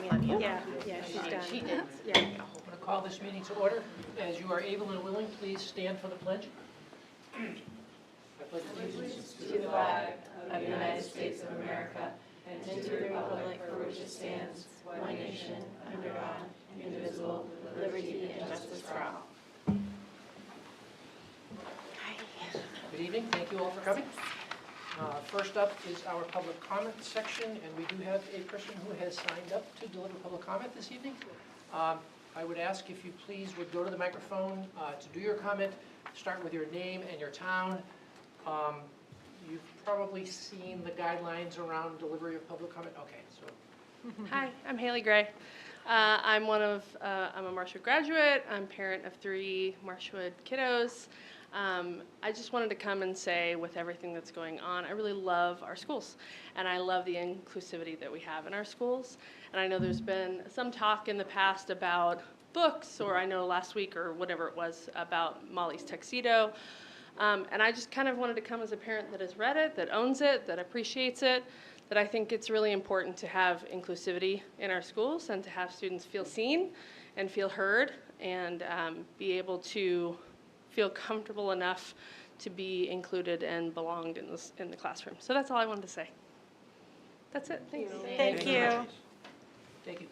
Yeah, she's done. She did. Yeah. I'm going to call this meeting to order. As you are able and willing, please stand for the pledge. I pledge allegiance To the flag of the United States of America and to the republic for which it stands, one nation, under God, indivisible, with liberty and justice for all. Good evening. Thank you all for coming. First up is our public comment section, and we do have a person who has signed up to deliver public comment this evening. I would ask if you please would go to the microphone to do your comment. Start with your name and your town. You've probably seen the guidelines around delivery of public comment. Okay, so. Hi, I'm Haley Gray. I'm a Marshwood graduate. I'm parent of 3 Marshwood kiddos. I just wanted to come and say, with everything that's going on, I really love our schools, and I love the inclusivity that we have in our schools. And I know there's been some talk in the past about books, or I know last week or whatever it was about Molly's tuxedo. And I just kind of wanted to come as a parent that has read it, that owns it, that appreciates it, that I think it's really important to have inclusivity in our schools and to have students feel seen and feel heard and be able to feel comfortable enough to be included and belonged in the classroom. So that's all I wanted to say. That's it. Thanks. Thank you. Thank you.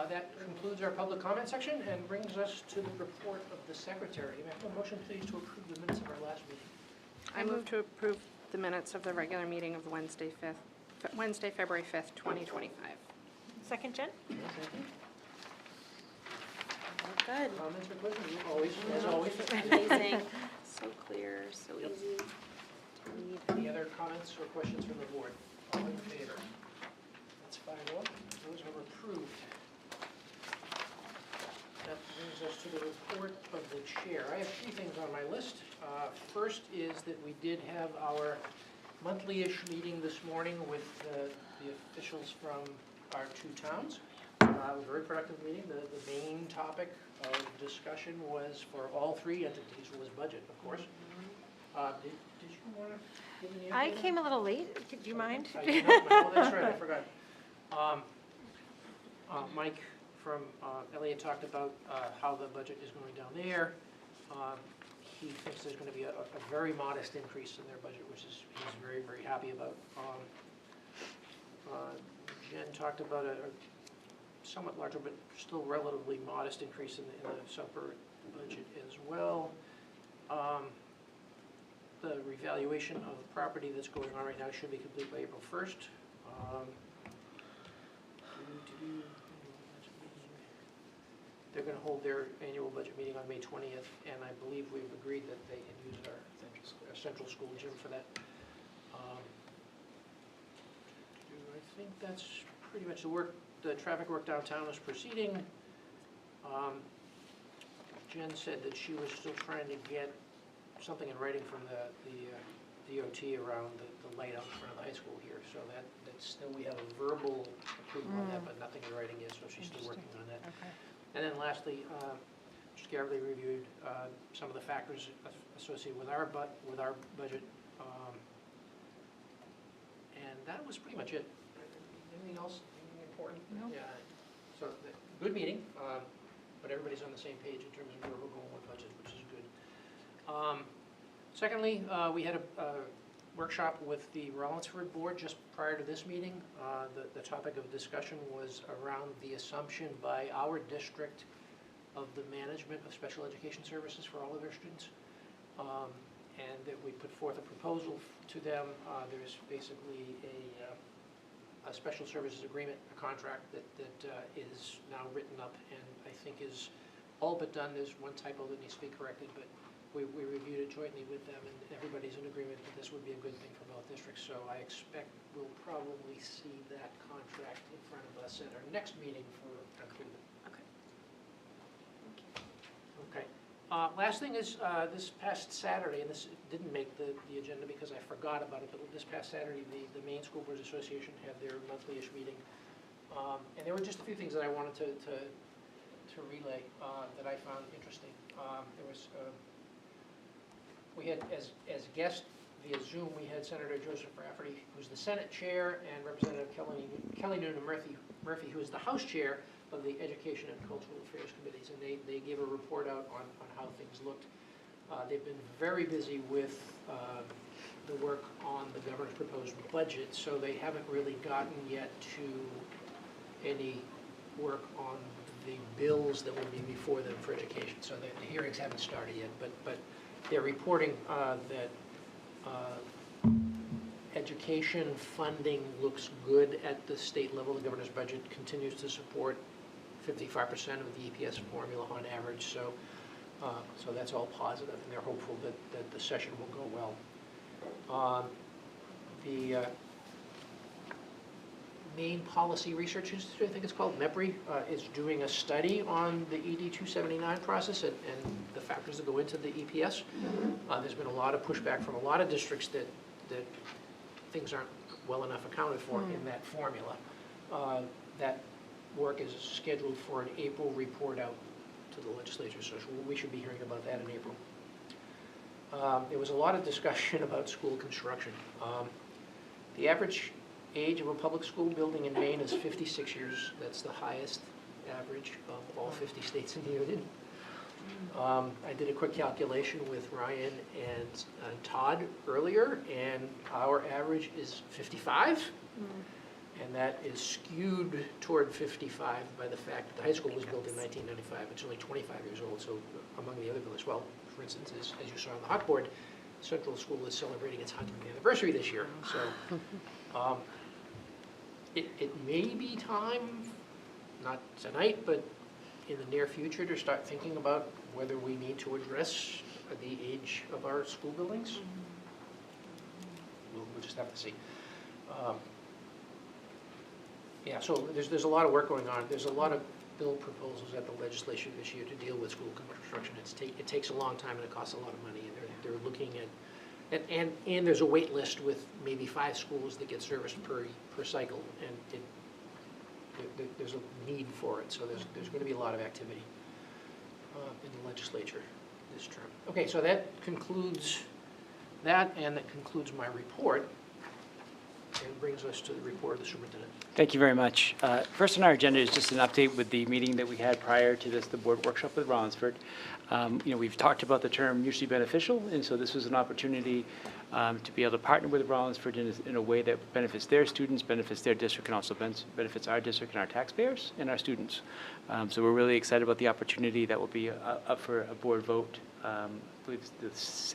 That concludes our public comment section and brings us to the report of the secretary. May I have a motion, please, to approve the minutes of our last meeting? I move to approve the minutes of the regular meeting of Wednesday, February 5th, 2025. Second, Jen? Yes, thank you. Good. Comments or questions? Always, as always. Amazing. So clear, so easy to read. Any other comments or questions from the board? All in favor? That's 5-1. Those are approved. That brings us to the report of the chair. I have 3 things on my list. First is that we did have our monthly-ish meeting this morning with the officials from our 2 towns. It was a very productive meeting. The main topic of discussion was, for all 3 entities, was budget, of course. Did you want to give any input? I came a little late. Do you mind? I did not. No, that's right, I forgot. Mike from Elliott talked about how the budget is going down there. He thinks there's going to be a very modest increase in their budget, which he's very, very happy about. Jen talked about a somewhat larger, but still relatively modest increase in the supper budget as well. The revaluation of the property that's going on right now should be complete by April 1st. They're going to hold their annual budget meeting on May 20th, and I believe we've agreed that they can use our central school gym for that. I think that's pretty much the work. The traffic work downtown is proceeding. Jen said that she was still trying to get something in writing from the DOT around the light out in front of the high school here. So that's still, we have a verbal approval on that, but nothing in writing yet, so she's still working on that. Okay. And then lastly, Mr. Gaverly reviewed some of the factors associated with our budget, and that was pretty much it. Anything else? Anything important? No. Yeah. So good meeting, but everybody's on the same page in terms of where we're going with budget, which is good. Secondly, we had a workshop with the Rollinsford board just prior to this meeting. The topic of discussion was around the assumption by our district of the management of special education services for all of their students, and that we put forth a proposal to them. There's basically a special services agreement, a contract that is now written up and I think is all but done. There's one typo that needs to be corrected, but we reviewed it jointly with them, and everybody's in agreement that this would be a good thing for both districts. So I expect we'll probably see that contract in front of us at our next meeting for approval. Okay. Okay. Last thing is this past Saturday, and this didn't make the agenda because I forgot about it, but this past Saturday, the Maine School Boards Association had their monthly-ish meeting. And there were just a few things that I wanted to relay that I found interesting. There was we had as guest via Zoom, we had Senator Joseph Rafferty, who's the Senate Chair, and Representative Kelly Noonan Murphy, Murphy, who is the House Chair of the Education and Cultural Affairs Committees, and they gave a report out on how things looked. They've been very busy with the work on the governor's proposed budget, so they haven't really gotten yet to any work on the bills that will be before them for education. So the hearings haven't started yet, but they're reporting that education funding looks good at the state level. The governor's budget continues to support 55% of the EPS formula on average, so that's all positive, and they're hopeful that the session will go well. The Maine Policy Research Institute, I think it's called, MEPRI, is doing a study on the ED 279 process and the factors that go into the EPS. There's been a lot of pushback from a lot of districts that things aren't well enough accounted for in that formula. That work is scheduled for an April report out to the legislature, so we should be hearing about that in April. There was a lot of discussion about school construction. The average age of a public school building in Maine is 56 years. That's the highest average of all 50 states in the union. I did a quick calculation with Ryan and Todd earlier, and our average is 55. And that is skewed toward 55 by the fact that the high school was built in 1995. It's only 25 years old, so among the other buildings, well, for instance, as you saw on the hot board, Central School is celebrating its 100th anniversary this year. So it may be time, not tonight, but in the near future, to start thinking about whether we need to address the age of our school buildings. We'll just have to see. Yeah, so there's a lot of work going on. There's a lot of bill proposals at the legislature this year to deal with school construction. It takes a long time and it costs a lot of money. And they're looking at, and there's a wait list with maybe 5 schools that get serviced per cycle, and there's a need for it. So there's going to be a lot of activity in the legislature this term. Okay, so that concludes that, and that concludes my report. And brings us to the report of the superintendent. Thank you very much. First on our agenda is just an update with the meeting that we had prior to this, the board workshop with Rollinsford. We've talked about the term mutually beneficial, and so this was an opportunity to be able to partner with Rollinsford in a way that benefits their students, benefits their district, and also benefits our district and our taxpayers and our students. So we're really excited about the opportunity that will be up for a board vote. I believe it's the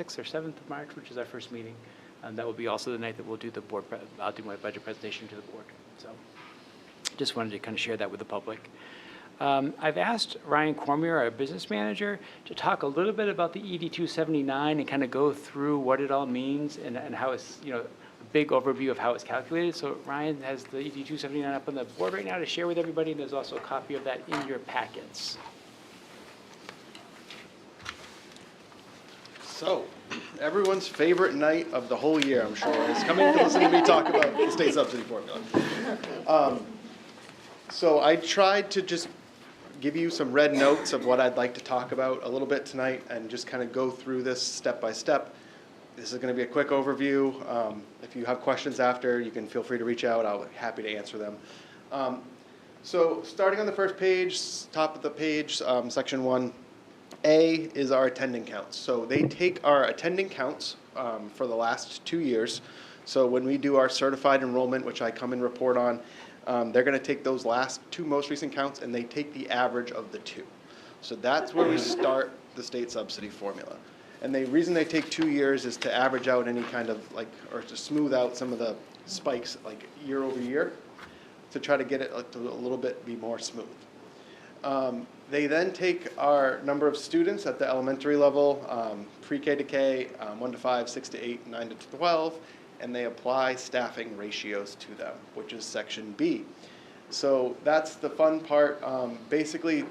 6th or 7th of March, which is our first meeting. And that will be also the night that we'll do I'll do my budget presentation to the board. So just wanted to kind of share that with the public. I've asked Ryan Cormier, our business manager, to talk a little bit about the ED 279 and kind of go through what it all means and how it's, a big overview of how it's calculated. So Ryan has the ED 279 up on the board right now to share with everybody, and there's also a copy of that in your packets. So, everyone's favorite night of the whole year, I'm sure, is coming to listen to me talk about the state subsidy formula. So I tried to just give you some red notes of what I'd like to talk about a little bit tonight and just kind of go through this step by step. This is going to be a quick overview. If you have questions after, you can feel free to reach out. I'll be happy to answer them. So starting on the first page, top of the page, section 1. A is our attending counts. So they take our attending counts for the last 2 years. So when we do our certified enrollment, which I come and report on, they're going to take those last 2 most recent counts and they take the average of the 2. So that's where we start the state subsidy formula. And the reason they take 2 years is to average out any kind of or to smooth out some of the spikes year over year, to try to get it to a little bit be more smooth. They then take our number of students at the elementary level, pre-K to K, 1 to 5, 6 to 8, 9 to 12, and they apply staffing ratios to them, which is section B. So that's the fun part. Basically,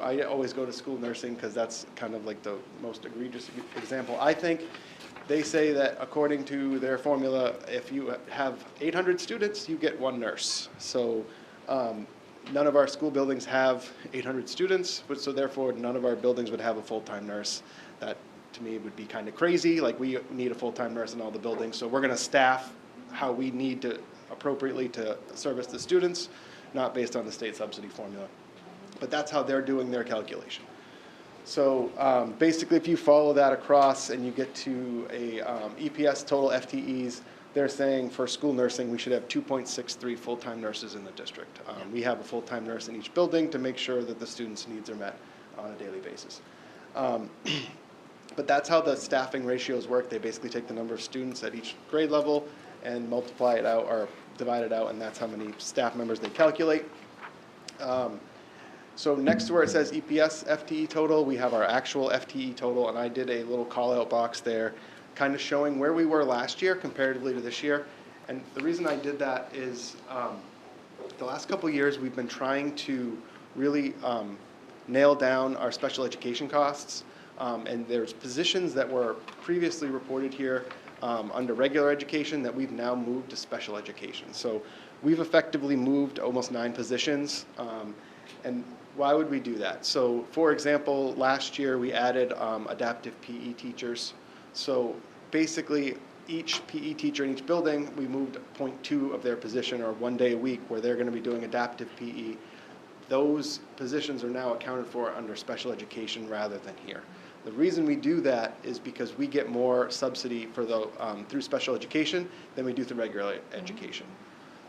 I always go to school nursing because that's kind of the most egregious example. I think they say that according to their formula, if you have 800 students, you get 1 nurse. So none of our school buildings have 800 students, so therefore none of our buildings would have a full-time nurse. That, to me, would be kind of crazy. We need a full-time nurse in all the buildings, so we're going to staff how we need to appropriately to service the students. not based on the state subsidy formula. But that's how they're doing their calculation. So basically, if you follow that across and you get to a EPS total FTEs, they're saying for school nursing, we should have 2.63 full-time nurses in the district. We have a full-time nurse in each building to make sure that the students' needs are met on a daily basis. But that's how the staffing ratios work. They basically take the number of students at each grade level and multiply it out or divide it out, and that's how many staff members they calculate. So next to where it says EPS FTE total, we have our actual FTE total, and I did a little call-out box there kind of showing where we were last year comparatively to this year. And the reason I did that is the last couple of years we've been trying to really nail down our special education costs. And there's positions that were previously reported here under regular education that we've now moved to special education. So we've effectively moved almost 9 positions. And why would we do that? So for example, last year we added adaptive PE teachers. So basically each PE teacher in each building, we moved 0.2 of their position or 1 day a week where they're going to be doing adaptive PE. Those positions are now accounted for under special education rather than here. The reason we do that is because we get more subsidy for the, through special education than we do through regular education.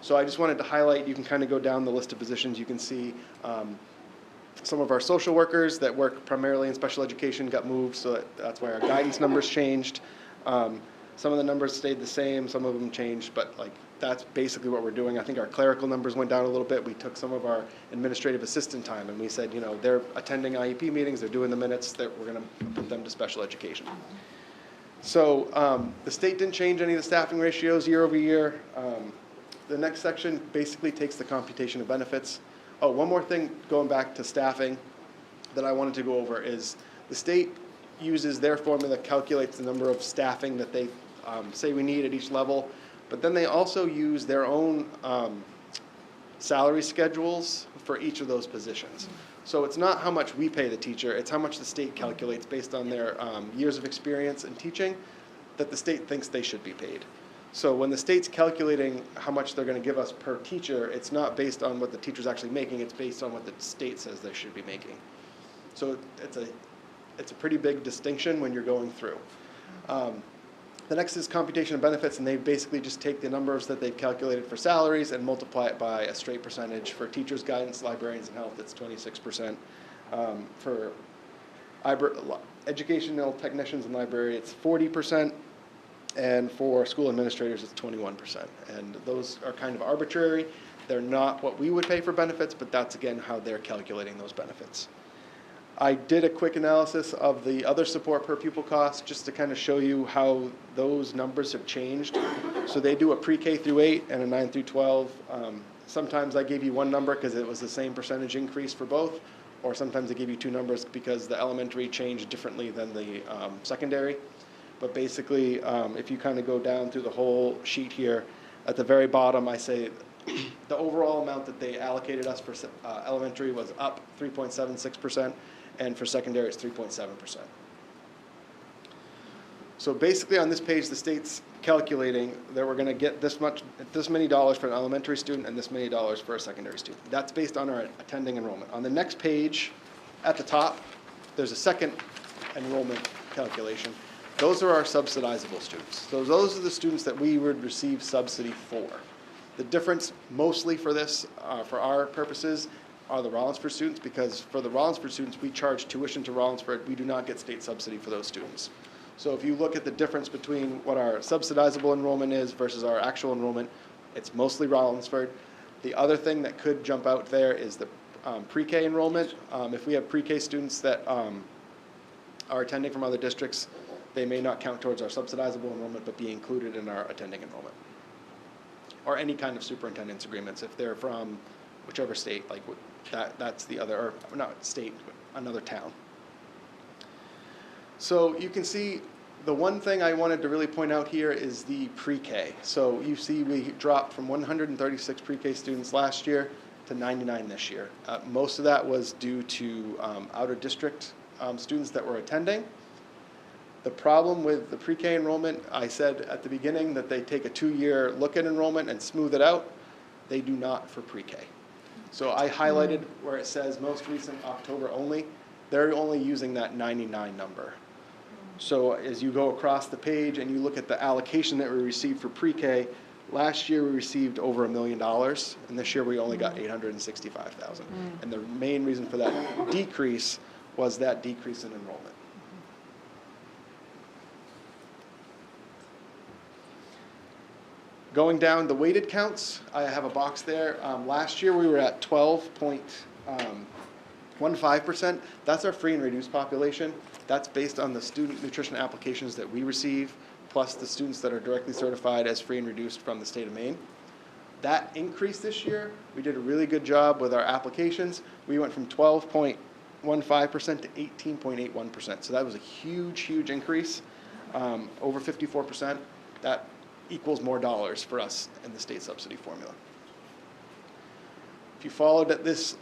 So I just wanted to highlight, you can kind of go down the list of positions. You can see some of our social workers that work primarily in special education got moved, so that's why our guidance numbers changed. Some of the numbers stayed the same, some of them changed, but like that's basically what we're doing. I think our clerical numbers went down a little bit. We took some of our administrative assistant time and we said, you know, they're attending IEP meetings, they're doing the minutes, that we're going to put them to special education. So the state didn't change any of the staffing ratios year over year. The next section basically takes the computation of benefits. Oh, one more thing going back to staffing that I wanted to go over is the state uses their formula, calculates the number of staffing that they say we need at each level, but then they also use their own salary schedules for each of those positions. So it's not how much we pay the teacher, it's how much the state calculates based on their years of experience in teaching that the state thinks they should be paid. So when the state's calculating how much they're going to give us per teacher, it's not based on what the teacher's actually making, it's based on what the state says they should be making. So it's a pretty big distinction when you're going through. The next is computation of benefits, and they basically just take the numbers that they've calculated for salaries and multiply it by a straight percentage. For teachers, guidance, librarians, and health, it's 26%. For educational technicians and library, it's 40%. And for school administrators, it's 21%. And those are kind of arbitrary. They're not what we would pay for benefits, but that's, again, how they're calculating those benefits. I did a quick analysis of the other support per pupil costs just to kind of show you how those numbers have changed. So they do a pre-K through 8 and a 9 through 12. Sometimes I gave you one number because it was the same percentage increase for both, or sometimes I gave you 2 numbers because the elementary changed differently than the secondary. But basically, if you kind of go down through the whole sheet here, at the very bottom, I say the overall amount that they allocated us for elementary was up 3.76%, and for secondary, it's 3.7%. So basically, on this page, the state's calculating that we're going to get this many dollars for an elementary student and this many dollars for a secondary student. That's based on our attending enrollment. On the next page, at the top, there's a second enrollment calculation. Those are our subsidizable students. So those are the students that we would receive subsidy for. The difference mostly for this, for our purposes, are the Rollinsford students, because for the Rollinsford students, we charge tuition to Rollinsford. We do not get state subsidy for those students. So if you look at the difference between what our subsidizable enrollment is versus our actual enrollment, it's mostly Rollinsford. The other thing that could jump out there is the pre-K enrollment. If we have pre-K students that are attending from other districts, they may not count towards our subsidizable enrollment, but be included in our attending enrollment. Or any kind of superintendent's agreements, if they're from whichever state, like that's the other, or not state, another town. So you can see the one thing I wanted to really point out here is the pre-K. So you see we dropped from 136 pre-K students last year to 99 this year. Most of that was due to out-of-district students that were attending. The problem with the pre-K enrollment, I said at the beginning that they take a 2-year look at enrollment and smooth it out. They do not for pre-K. So I highlighted where it says most recent October only. They're only using that 99 number. So as you go across the page and you look at the allocation that we received for pre-K, last year we received over $1 million, and this year we only got 865,000. And the main reason for that decrease was that decrease in enrollment. Going down the weighted counts, I have a box there. Last year we were at 12.15%. That's our free and reduced population. That's based on the student nutrition applications that we receive, plus the students that are directly certified as free and reduced from the state of Maine. That increased this year. We did a really good job with our applications. We went from 12.15% to 18.81%. So that was a huge, huge increase, over 54%. That equals more dollars for us in the state subsidy formula. If you followed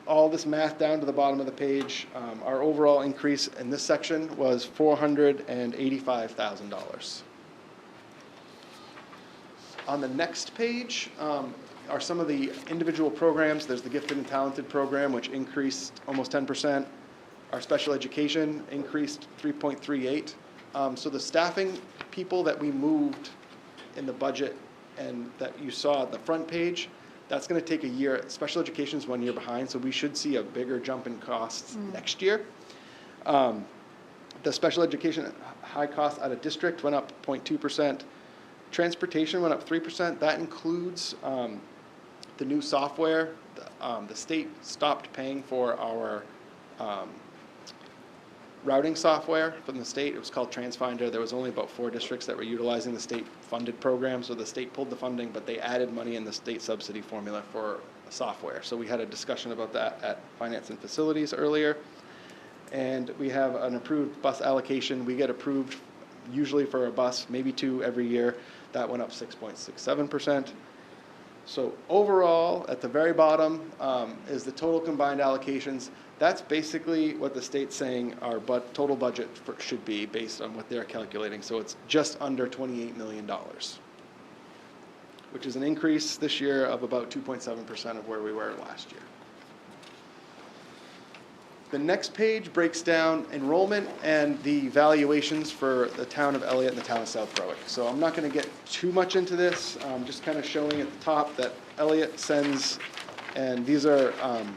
all this math down to the bottom of the page, our overall increase in this section was $485,000. On the next page are some of the individual programs. There's the Gifted and Talented program, which increased almost 10%. Our special education increased 3.38. So the staffing people that we moved in the budget and that you saw at the front page, that's going to take a year. Special education is 1 year behind, so we should see a bigger jump in costs next year. The special education high cost out of district went up 0.2%. Transportation went up 3%. That includes the new software. The state stopped paying for our routing software from the state. It was called TransFinder. There was only about 4 districts that were utilizing the state-funded program, so the state pulled the funding, but they added money in the state subsidy formula for software. So we had a discussion about that at Finance and Facilities earlier. And we have an approved bus allocation. We get approved usually for a bus, maybe 2 every year. That went up 6.67%. So overall, at the very bottom is the total combined allocations. That's basically what the state's saying our total budget should be based on what they're calculating. So it's just under $28 million, which is an increase this year of about 2.7% of where we were last year. The next page breaks down enrollment and the valuations for the town of Elliott and the town of South Berwick. So I'm not going to get too much into this. I'm just kind of showing at the top that Elliott sends, and these are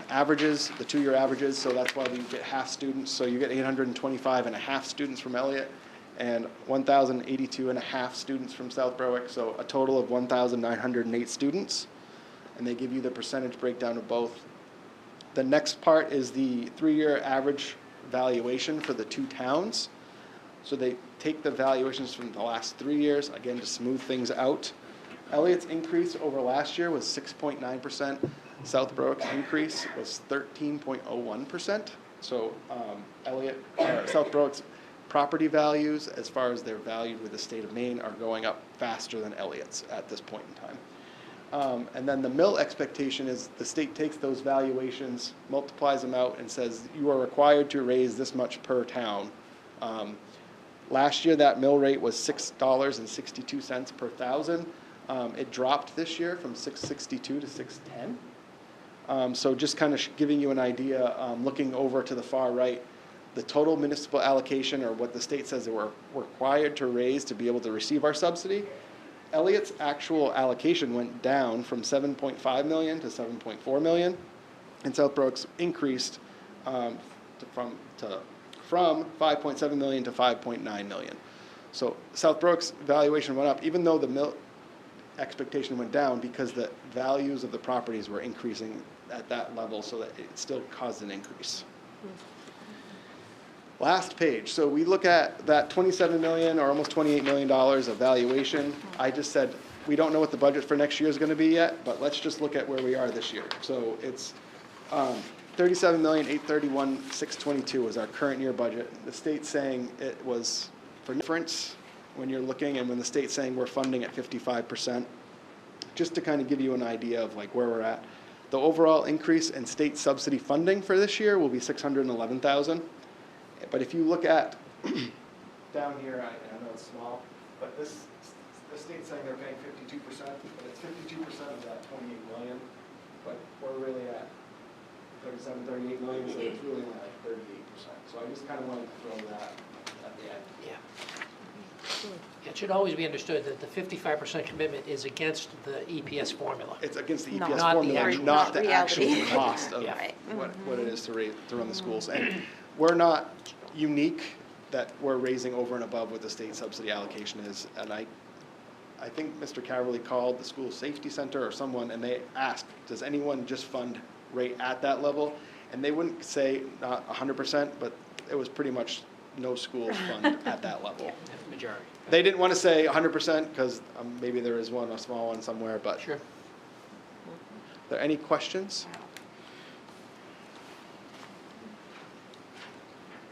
averages, the 2-year averages, so that's why you get half students. So you get 825 and a half students from Elliott and 1,082 and a half students from South Berwick, so a total of 1,908 students. And they give you the percentage breakdown of both. The next part is the 3-year average valuation for the 2 towns. So they take the valuations from the last 3 years, again, to smooth things out. Elliott's increase over last year was 6.9%. South Berwick's increase was 13.01%. So South Berwick's property values, as far as they're valued with the state of Maine, are going up faster than Elliott's at this point in time. And then the mill expectation is the state takes those valuations, multiplies them out, and says you are required to raise this much per town. Last year, that mill rate was $6.62 per thousand. It dropped this year from $6.62 to $6.10. So just kind of giving you an idea, looking over to the far right, the total municipal allocation, or what the state says they were required to raise to be able to receive our subsidy. Elliott's actual allocation went down from $7.5 million to $7.4 million, and South Berwick's increased from $5.7 million to $5.9 million. So South Berwick's valuation went up, even though the mill expectation went down, because the values of the properties were increasing at that level, so that it still caused an increase. Last page. So we look at that $27 million or almost $28 million of valuation. I just said we don't know what the budget for next year is going to be yet, but let's just look at where we are this year. So it's $37,831,622 is our current year budget. The state's saying it was for difference when you're looking, and when the state's saying we're funding at 55%, just to kind of give you an idea of like where we're at. The overall increase in state subsidy funding for this year will be $611,000. But if you look at down here, I know it's small, but the state's saying they're paying 52%, but it's 52% of that $28 million. But we're really at 37, 38 million, so it's really only like 38%. So I just kind of wanted to throw that at the end. Yeah. It should always be understood that the 55% commitment is against the EPS formula. It's against the No. EPS Not the formula, actual- not the actual reality. cost of Yeah. Right. what it is to run the schools. And we're not unique that we're raising over and above what the state subsidy allocation is. And I think Mr. Caverly called the school safety center or someone, and they asked, does anyone just fund right at that level? And they wouldn't say not 100%, but it was pretty much no schools fund at that level. Majority. They didn't want to say 100% because maybe there is one, a small one somewhere, but. Sure. Are there any questions?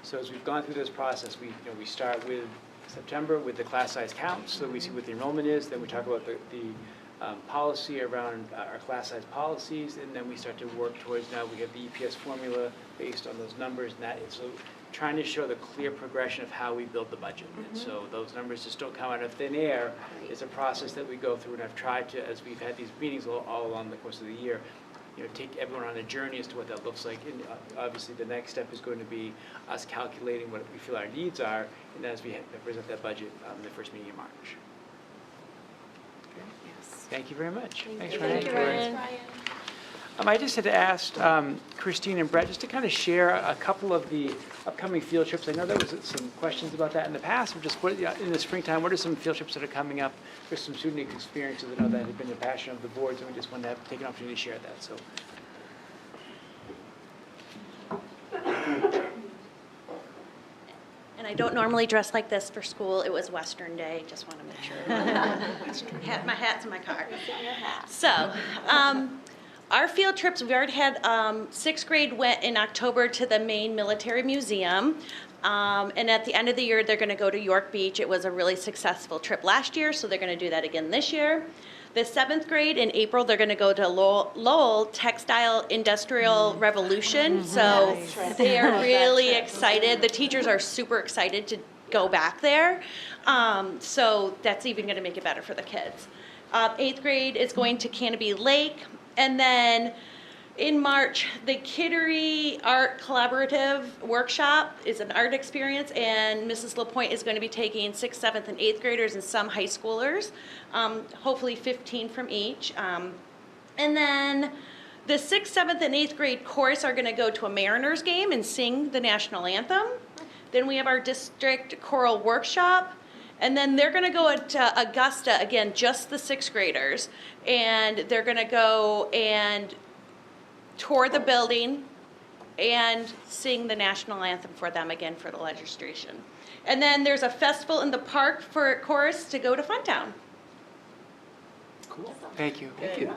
So as we've gone through this process, we start with September with the class size count, so we see what the enrollment is, then we talk about the policy around our class size policies, and then we start to work towards, now we have the EPS formula based on those numbers, and that is so trying to show the clear progression of how we build the budget. And so those numbers just don't come out of thin air. It's a process that we go through, and I've tried to, as we've had these meetings all along the course of the year, take everyone on a journey as to what that looks like. And obviously, the next step is going to be us calculating what we feel our needs are, and as we present that budget in the first meeting in March. Thank you very much. Thanks, Ryan. Thank you, Ryan. I just had asked Christine and Brett just to kind of share a couple of the upcoming field trips. I know there was some questions about that in the past, but just in the springtime, what are some field trips that are coming up? There's some student experiences I know that have been a passion of the boards, and we just wanted to take an opportunity to share that. So. And I don't normally dress like this for school. It was Western Day. Just want to make sure. My hat's in my car. So, our field trips, we already had 6th grade went in October to the Maine Military Museum. And at the end of the year, they're going to go to York Beach. It was a really successful trip last year, so they're going to do that again this year. The 7th grade in April, they're going to go to Lowell Textile Industrial Revolution. So they are really excited. The teachers are super excited to go back there. So that's even going to make it better for the kids. 8th grade is going to Canopy Lake. And then in March, the Kittery Art Collaborative Workshop is an art experience, and Mrs. LaPointe is going to be taking 6th, 7th, and 8th graders and some high schoolers, hopefully 15 from each. And then the 6th, 7th, and 8th grade chorus are going to go to a Mariners game and sing the national anthem. Then we have our district choral workshop. And then they're going to go to Augusta, again, just the 6th graders, and they're going to go and tour the building and sing the national anthem for them again for the registration. And then there's a festival in the park for chorus to go to Funtown. Cool. Thank you. Thank you.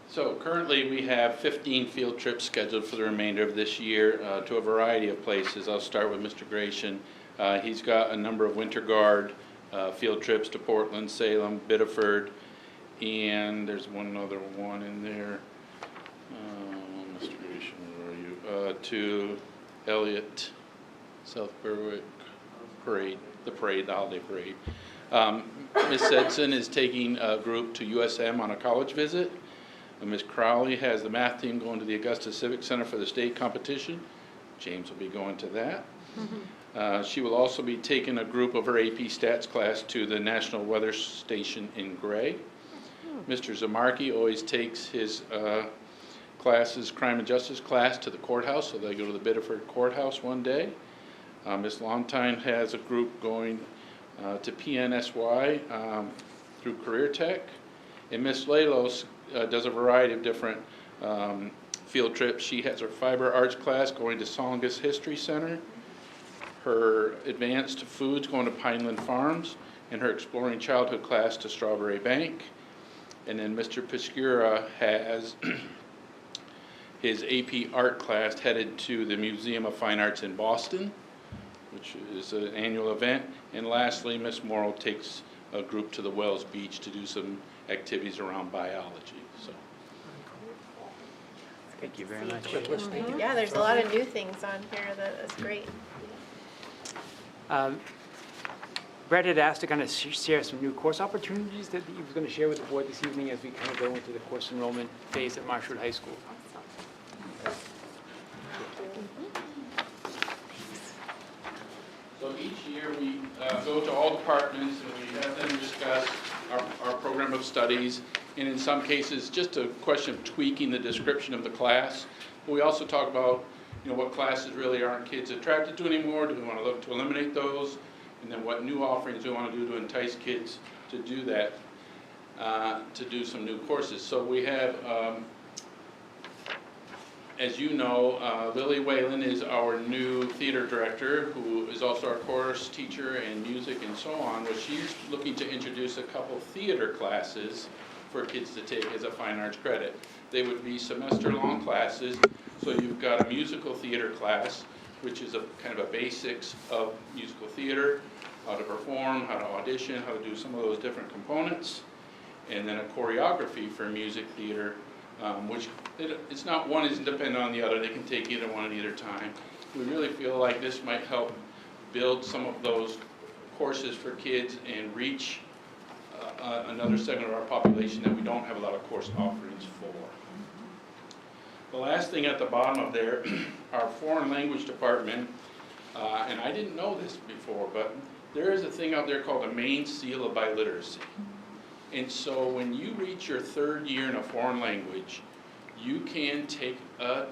So currently, we have 15 field trips scheduled for the remainder of this year to a variety of places. I'll start with Mr. Gratian. He's got a number of winter guard field trips to Portland, Salem, Biddeford, and there's one other one in there. Mr. Gratian, where are you? To Elliott, South Berwick Parade, the holiday parade. Ms. Edson is taking a group to USM on a college visit. Ms. Crowley has the math team going to the Augusta Civic Center for the state competition. James will be going to that. She will also be taking a group of her AP Stats class to the National Weather Station in Gray. Mr. Zamarki always takes his classes, crime and justice class, to the courthouse, so they go to the Biddeford Courthouse one day. Ms. Longtime has a group going to PNSY through Career Tech. And Ms. Lalos does a variety of different field trips. She has her fiber arts class going to Songus History Center, her advanced foods going to Pineland Farms, and her exploring childhood class to Strawberry Bank. And then Mr. Piscura has his AP art class headed to the Museum of Fine Arts in Boston, which is an annual event. And lastly, Ms. Morrow takes a group to the Wells Beach to do some activities around biology. So, Thank you very much. Quick list, thank you. Yeah, there's a lot of new things on here that is great. Brett had asked to kind of share some new course opportunities that he was going to share with the board this evening as we kind of go into the course enrollment phase at Marshwood High School. So each year, we go to all departments and we have them discuss our program of studies, and in some cases, just a question of tweaking the description of the class. But we also talk about, what classes really aren't kids attracted to anymore, do we want to look to eliminate those, and then what new offerings we want to do to entice kids to do that, to do some new courses. So we have, as you know, Lily Whalen is our new theater director, who is also our chorus teacher and music and so on. Well, she's looking to introduce a couple theater classes for kids to take as a fine arts credit. They would be semester-long classes, so you've got a musical theater class, which is a kind of a basics of musical theater, how to perform, how to audition, how to do some of those different components, and then a choreography for music theater, which it's not one isn't dependent on the other. They can take either one at either time. We really feel like this might help build some of those courses for kids and reach another segment of our population that we don't have a lot of course offerings for. The last thing at the bottom of there, our foreign language department, and I didn't know this before, but there is a thing out there called a Maine Seal of Biliteracy. And so when you reach your third year in a foreign language, you can take an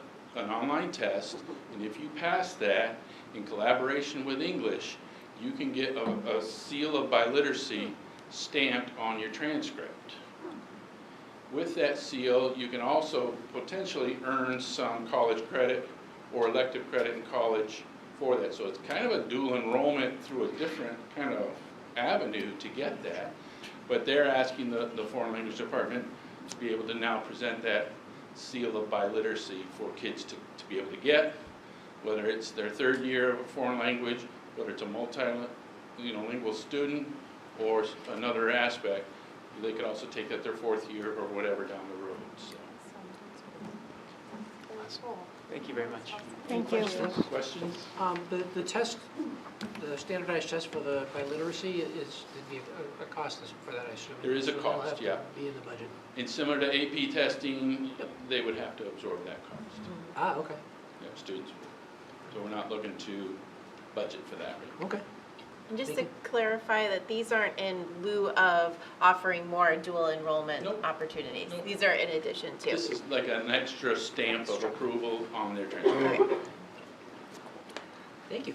online test, and if you pass that in collaboration with English, you can get a Seal of Biliteracy stamped on your transcript. With that seal, you can also potentially earn some college credit or elective credit in college for that. So it's kind of a dual enrollment through a different kind of avenue to get that. But they're asking the foreign language department to be able to now present that seal of biliteracy for kids to be able to get, whether it's their third year of a foreign language, whether it's a multilingual student, or another aspect. They could also take that their fourth year or whatever down the road. So. Thank you very much. Thank you. Questions? The test, the standardized test for the biliteracy is, there'd be a cost for that, I assume. There is a So that'll cost, have to yeah. be in the budget. And similar to AP testing, they would have to absorb that cost. Ah, okay, Yeah, students would. So we're not looking to budget for that. Right? okay. And just Thank to clarify that these aren't in lieu of offering more dual enrollment Nope. opportunities. Nope. These are in addition to. This is like an extra stamp of approval on their transcript. Okay. Thank you.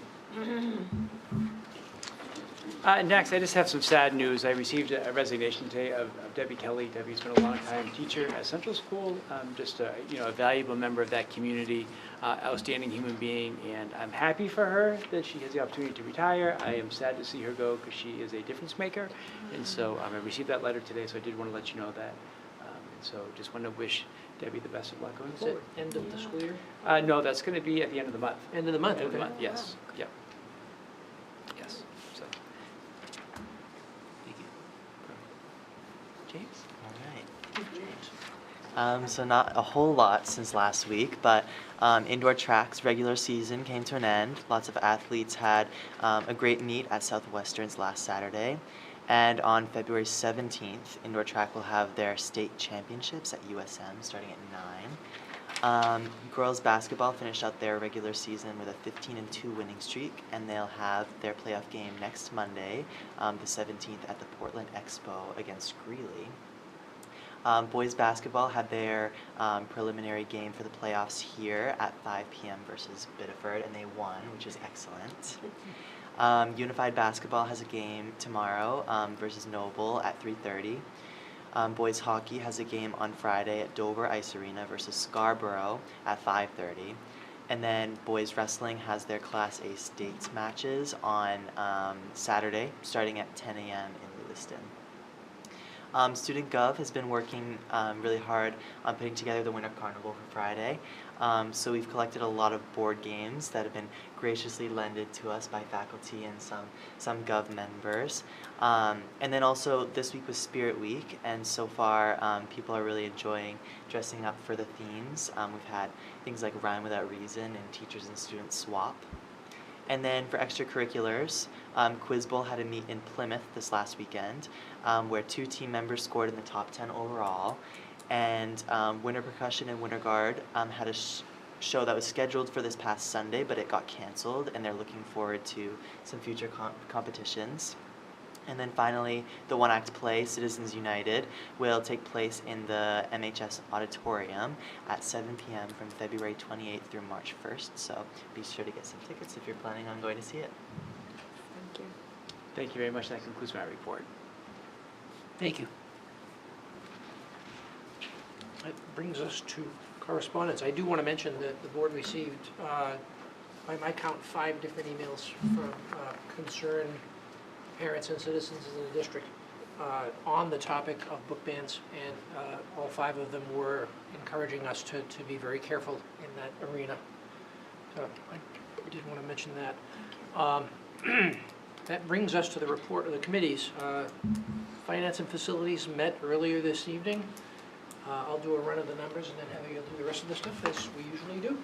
Next, I just have some sad news. I received a resignation today of Debbie Kelly. Debbie's been a long-time teacher at Central School, just a valuable member of that community, outstanding human being, and I'm happy for her that she has the opportunity to retire. I am sad to see her go because she is a difference maker, and so I received that letter today, so I did want to let you know that. And so just want to wish Debbie the best of luck going Is it forward. end of the school year? No, that's going to be at the end of the month. End of the month, End of the okay. month, yes, yep. Yes, so. Thank you. James? All right. So not a whole lot since last week, but indoor track's regular season came to an end. Lots of athletes had a great meet at Southwestern's last Saturday. And on February 17th, indoor track will have their state championships at USM starting at 9. Girls basketball finished out their regular season with a 15-2 winning streak, and they'll have their playoff game next Monday, the 17th, at the Portland Expo against Greeley. Boys basketball had their preliminary game for the playoffs here at 5 p.m. versus Biddeford, and they won, which is excellent. Unified basketball has a game tomorrow versus Noble at 3:30. Boys hockey has a game on Friday at Dover Ice Arena versus Scarborough at 5:30. And then boys wrestling has their Class A states matches on Saturday starting at 10 a.m. in Lewiston. Student Gov has been working really hard on putting together the Winter Carnival for Friday. So we've collected a lot of board games that have been graciously lended to us by faculty and some Gov members. And then also this week was Spirit Week, and so far people are really enjoying dressing up for the themes. We've had things like Rhyme Without Reason and Teachers and Students Swap. And then for extracurriculars, Quiz Bowl had a meet in Plymouth this last weekend, where 2 team members scored in the top 10 overall. And Winter Percussion and Winter Guard had a show that was scheduled for this past Sunday, but it got canceled, and they're looking forward to some future competitions. And then finally, the one-act play, Citizens United, will take place in the MHS Auditorium at 7 p.m. from February 28th through March 1st. So be sure to get some tickets if you're planning on going to see it. Thank you. Thank you very much. That concludes my report. Thank you. That brings us to correspondence. I do want to mention that the board received, by my count, 5 different emails from concerned parents and citizens in the district on the topic of book bans, and all 5 of them were encouraging us to be very careful in that arena. So I did want to mention that. That brings us to the report of the committees. Finance and Facilities met earlier this evening. I'll do a run of the numbers, and then Heather, you'll do the rest of the stuff as we usually do.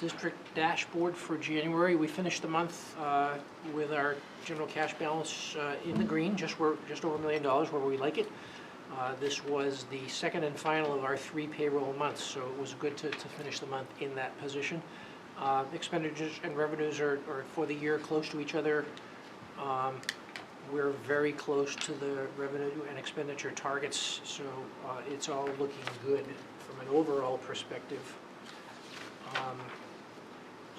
District dashboard for January. We finished the month with our general cash balance in the green, just over $1 million, where we like it. This was the second and final of our 3 payroll months, so it was good to finish the month in that position. Expenditures and revenues are for the year close to each other. We're very close to the revenue and expenditure targets, so it's all looking good from an overall perspective.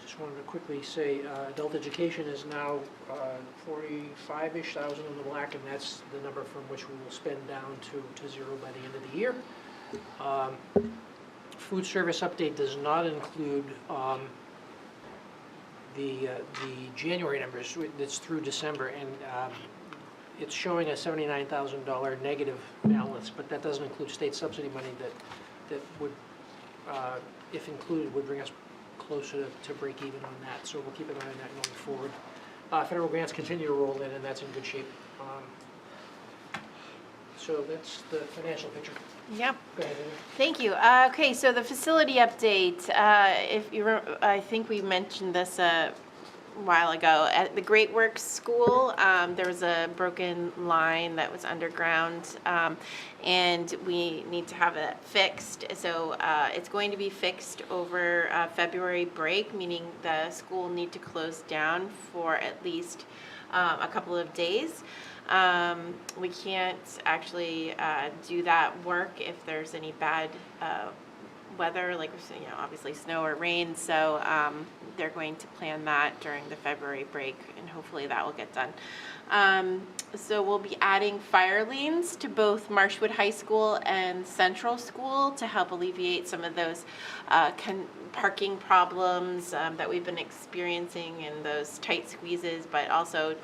Just wanted to quickly say adult education is now 45-ish thousand in the black, and that's the number from which we will spend down to 0 by the end of the year. Food service update does not include the January numbers. It's through December, and it's showing a $79,000 negative balance, but that doesn't include state subsidy money that would, if included, would bring us closer to break even on that. So we'll keep an eye on that going forward. Federal grants continue to roll in, and that's in good shape. So that's the financial picture. Yeah. Go ahead, Amy. Thank you. Okay, so the facility update, if you I think we mentioned this a while ago. At the Great Works School, there was a broken line that was underground, and we need to have it fixed. So it's going to be fixed over February break, meaning the school will need to close down for at least a couple of days. We can't actually do that work if there's any bad weather, like obviously snow or rain. So they're going to plan that during the February break, and hopefully that will get done. So we'll be adding fire lanes to both Marshwood High School and Central School to help alleviate some of those parking problems that we've been experiencing in those tight squeezes, but also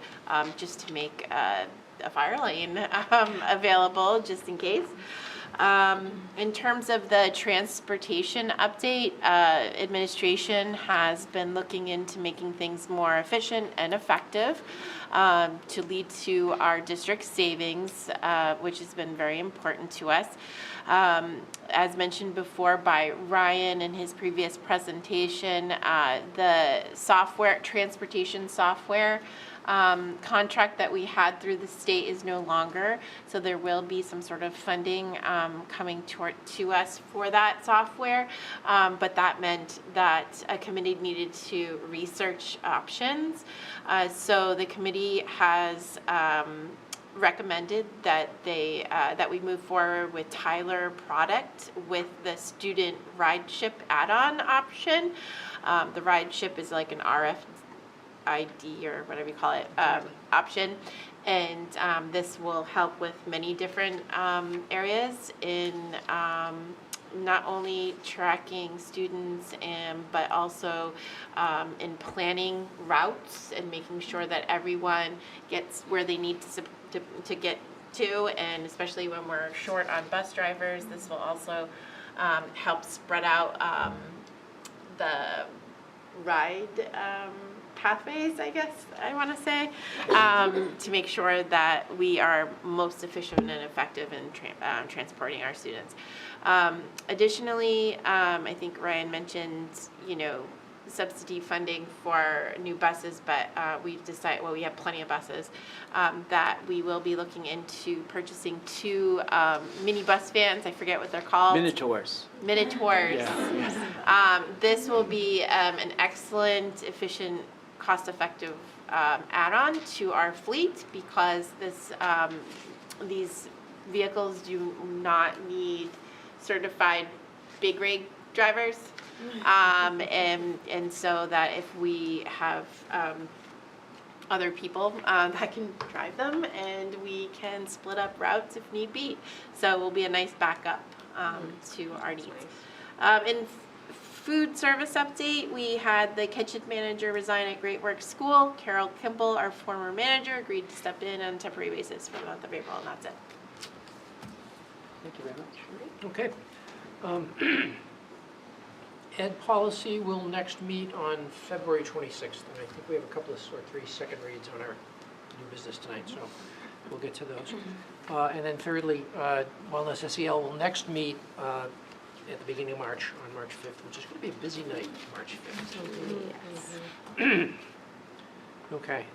just to make a fire lane available just in case. In terms of the transportation update, administration has been looking into making things more efficient and effective to lead to our district savings, which has been very important to us. As mentioned before by Ryan in his previous presentation, the transportation software contract that we had through the state is no longer, so there will be some sort of funding coming to us for that software, but that meant that a committee needed to research options. So the committee has recommended that that we move forward with Tyler product with the student rideship add-on option. The rideship is like an RFID or whatever you call it option, and this will help with many different areas in not only tracking students but also in planning routes and making sure that everyone gets where they need to get to, and especially when we're short on bus drivers, this will also help spread out the ride pathways, I guess I want to say, to make sure that we are most efficient and effective in transporting our students. Additionally, I think Ryan mentioned, subsidy funding for new buses, but we've decided, well, we have plenty of buses, that we will be looking into purchasing 2 mini bus vans. I forget what they're called. Minotaurs. Minotaurs. Yeah. This will be an excellent, efficient, cost-effective add-on to our fleet because these vehicles do not need certified big rig drivers. And so that if we have other people that can drive them, and we can split up routes if need be. So it will be a nice backup to our needs. In food service update, we had the kitchen manager resign at Great Works School. Carol Kimball, our former manager, agreed to step in on a temporary basis for the month of April, and that's it. Thank you very much. Okay. Ed policy will next meet on February 26th, and I think we have a couple of, or 3 second reads on our new business tonight, so we'll get to those. And then thirdly, Wellness SEL will next meet at the beginning of March, on March 5th, which is going to be a busy night, March 5th. Okay.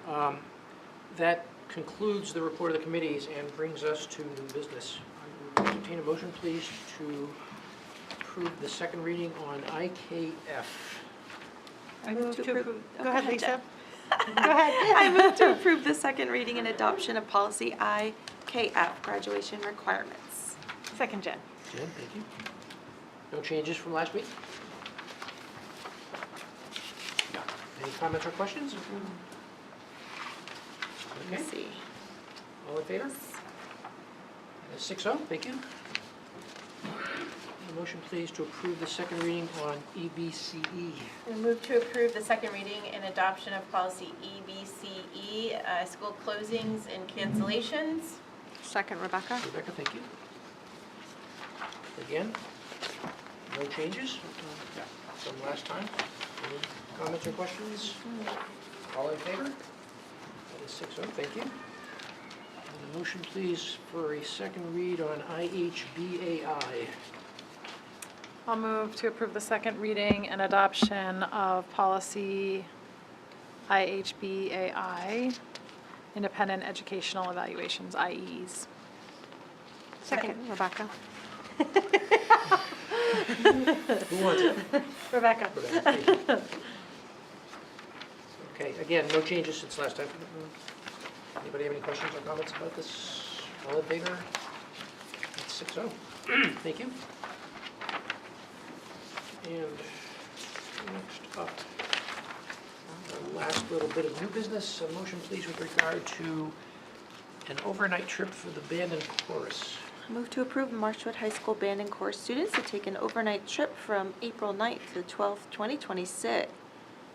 That concludes the report of the committees and brings us to new business. I will entertain a motion, please, to approve the second reading on IKF. I move to approve. Go ahead, Lisa. Go ahead. I move to approve the second reading and adoption of policy IKF, graduation requirements. Second, Jen. Jen, thank you. No changes from last week? No. Any comments or questions? Okay. Let's see. All in favor? 6-0, thank you. A motion, please, to approve the second reading on EBCE. I move to approve the second reading and adoption of policy EBCE, school closings and cancellations. Second, Rebecca. Rebecca, thank you. Again, no changes from last time. Any comments or questions? All in favor? That is 6-0, thank you. And a motion, please, for a second read on IHBAI. I'll move to approve the second reading and adoption of policy IHBAI, independent educational evaluations, IEs. Second, Rebecca. Who wants it? Rebecca. Rebecca, thank you. Okay, again, no changes since last time. Anybody have any questions or comments about this? All in favor? That's 6-0. Thank you. And next up, the last little bit of new business, a motion please with regard to an overnight trip for the band and chorus. Move to approve Marshwood High School Band and Chorus students to take an overnight trip from April 9th to 12th, 2026.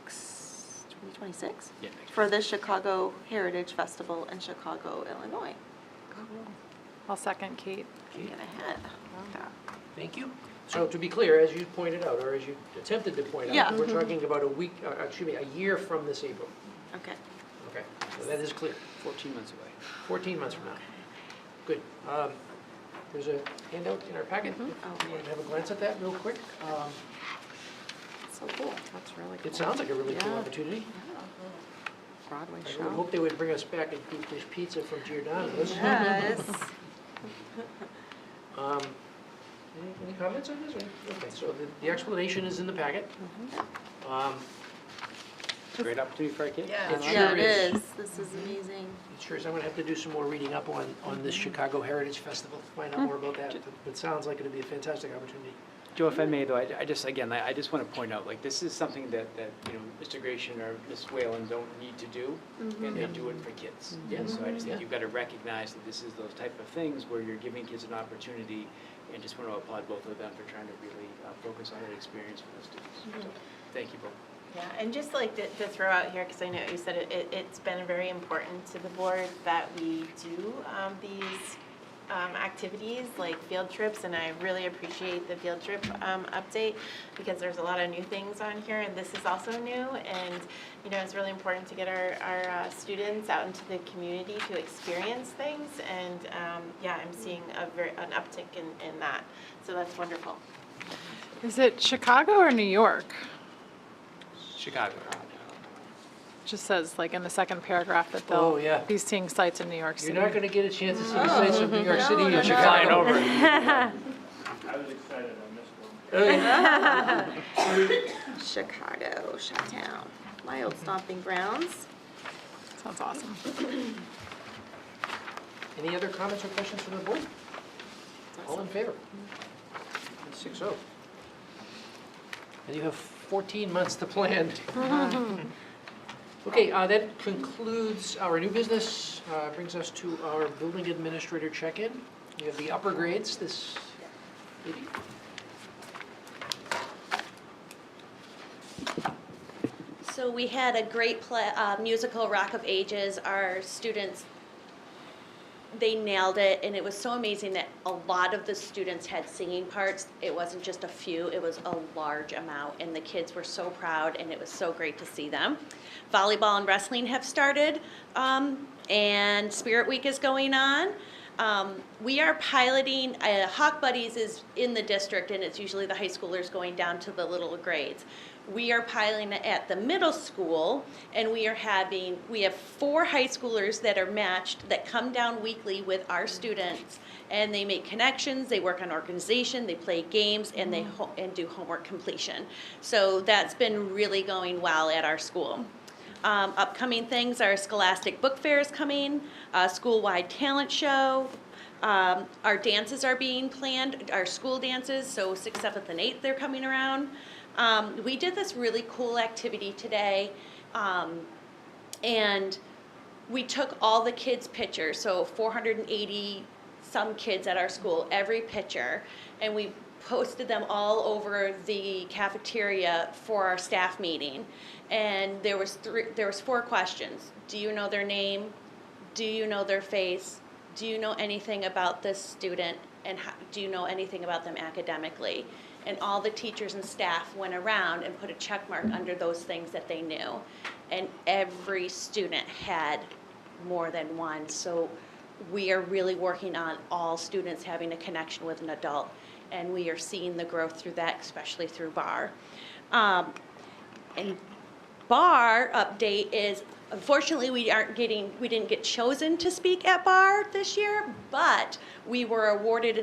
2026? Yeah. For the Chicago Heritage Festival in Chicago, Illinois. I'll second Kate. Okay, Get ahead. thank you. So to be clear, as you pointed out, or as you attempted to point out, Yeah. we're talking about a year from this April. Okay. Okay, so that is clear. 14 months away. 14 months from now. Good. There's a handout in our packet. If you want to have a glance at that real quick. So cool. That's really cool. It sounds like a really cool Yeah. opportunity. Broadway I would show. hope they would bring us back a deep dish pizza from Giordano's. Yes. Any comments on this? Okay, so the explanation is in the packet. It's a great opportunity for our kids. Yeah. It Yeah, sure it is. is. This is amazing. It sure is. I'm going to have to do some more reading up on this Chicago Heritage Festival, find out more about that. But it sounds like it'll be a fantastic opportunity. Joe, if I may, though, I just want to point out, like, this is something that Mr. Gratian or Ms. Whalen don't need to do, and they do it for kids. Yeah. So I just Yeah. think you've got to recognize that this is those type of things where you're giving kids an opportunity, and just want to applaud both of them for trying to really focus on that experience for the students. So, thank you both. Yeah, and just like to throw out here, because I know you said it's been very important to the board that we do these activities like field trips, and I really appreciate the field trip update because there's a lot of new things on here, and this is also new, and it's really important to get our students out into the community to experience things, and yeah, I'm seeing an uptick in that, so that's wonderful. Is it Chicago or New York? Chicago. Just says, like, in the second paragraph that Oh, they'll yeah. be seeing sites in New York City. You're not going to get a chance to see the sights of New York City and Flying Chicago. over. I was excited, I missed one. Chicago, Chi-Town, my old stomping grounds. Sounds awesome. Any other comments or questions from the board? All in favor? 6-0. And you have 14 months to plan. Okay, that concludes our new business, brings us to our building administrator check-in. We have the upper grades this meeting. So we had a great musical, Rock of Ages. Our students, they nailed it, and it was so amazing that a lot of the students had singing parts. It wasn't just a few, it was a large amount, and the kids were so proud, and it was so great to see them. Volleyball and wrestling have started, and Spirit Week is going on. We are piloting, Hawk Buddies is in the district, and it's usually the high schoolers going down to the little grades. We are piloting it at the middle school, and we have 4 high schoolers that are matched that come down weekly with our students, and they make connections, they work on organization, they play games, and they do homework completion. So that's been really going well at our school. Upcoming things are Scholastic Book Fair is coming, school-wide talent show. Our dances are being planned, our school dances, so 6th, 7th, and 8th they're coming around. We did this really cool activity today, and we took all the kids' pictures, so 480 some kids at our school, every picture, and we posted them all over the cafeteria for our staff meeting. And there was 4 questions. Do you know their name? Do you know their face? Do you know anything about this student? And do you know anything about them academically? And all the teachers and staff went around and put a check mark under those things that they knew. And every student had more than one. So we are really working on all students having a connection with an adult. And we are seeing the growth through that, especially through BAR. And BAR update is, unfortunately, we didn't get chosen to speak at BAR this year, but we were awarded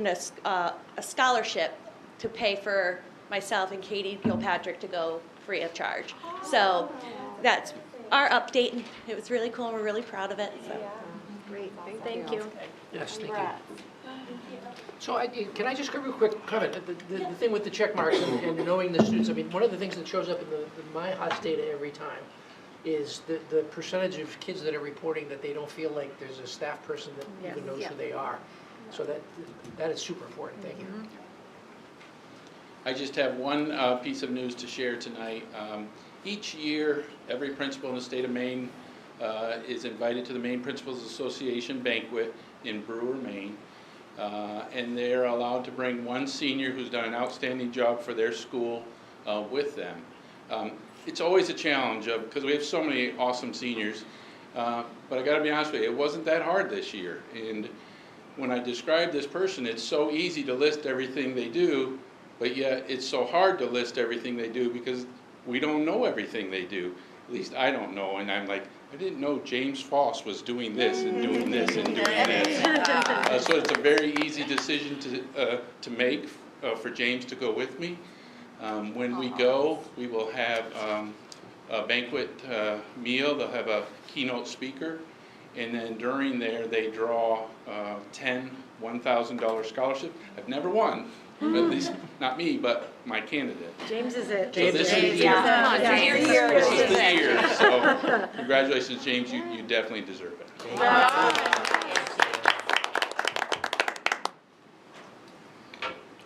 a scholarship to pay for myself and Katie Gilpatrick to go free of charge. So that's our update, and it was really cool, and we're really proud of it. So. Great, thank you. Yes, thank you. So can I just give you a quick comment? The thing with the check marks and knowing the students, I mean, one of the things that shows up in my HOS data every time is the percentage of kids that are reporting that they don't feel like there's a staff person that even knows who they are. So that is super important. Thank you. I just have one piece of news to share tonight. Each year, every principal in the state of Maine is invited to the Maine Principals Association banquet in Brewer, Maine. And they're allowed to bring one senior who's done an outstanding job for their school with them. It's always a challenge because we have so many awesome seniors. But I got to be honest with you, it wasn't that hard this year. And when I describe this person, it's so easy to list everything they do, but yet it's so hard to list everything they do because we don't know everything they do. At least I don't know, and I'm like, I didn't know James Foss was doing this and doing this and doing this. So it's a very easy decision to make for James to go with me. When we go, we will have a banquet meal. They'll have a keynote speaker, and then during there they draw 10 $1,000 scholarships. I've never won. At least not me, but my candidate. James is it. So this is the year. This is the year. So congratulations, James. You definitely deserve it.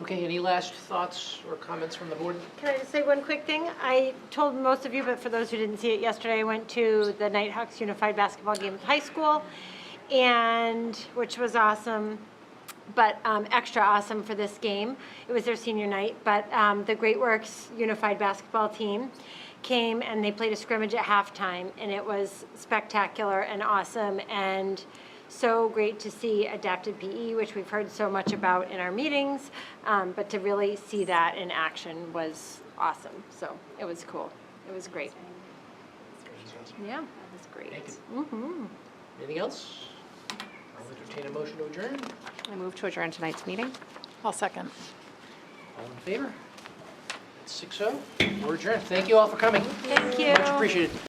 Okay, any last thoughts or comments from the board? Can I just say one quick thing? I told most of you, but for those who didn't see it yesterday, I went to the Nighthawks Unified Basketball game at high school, and which was awesome. But extra awesome for this game. It was their senior night, but the Great Works Unified Basketball team came and they played a scrimmage at halftime, and it was spectacular and awesome and so great to see adapted PE, which we've heard so much about in our meetings, but to really see that in action was awesome. So it was cool. It was great. Yeah. It was great. Thank you. Anything else? I'll entertain a motion to adjourn. I move to adjourn tonight's meeting. I'll second. All in favor? It's 6:00. We're adjourned. Thank you all for coming. Thank you. Much appreciated.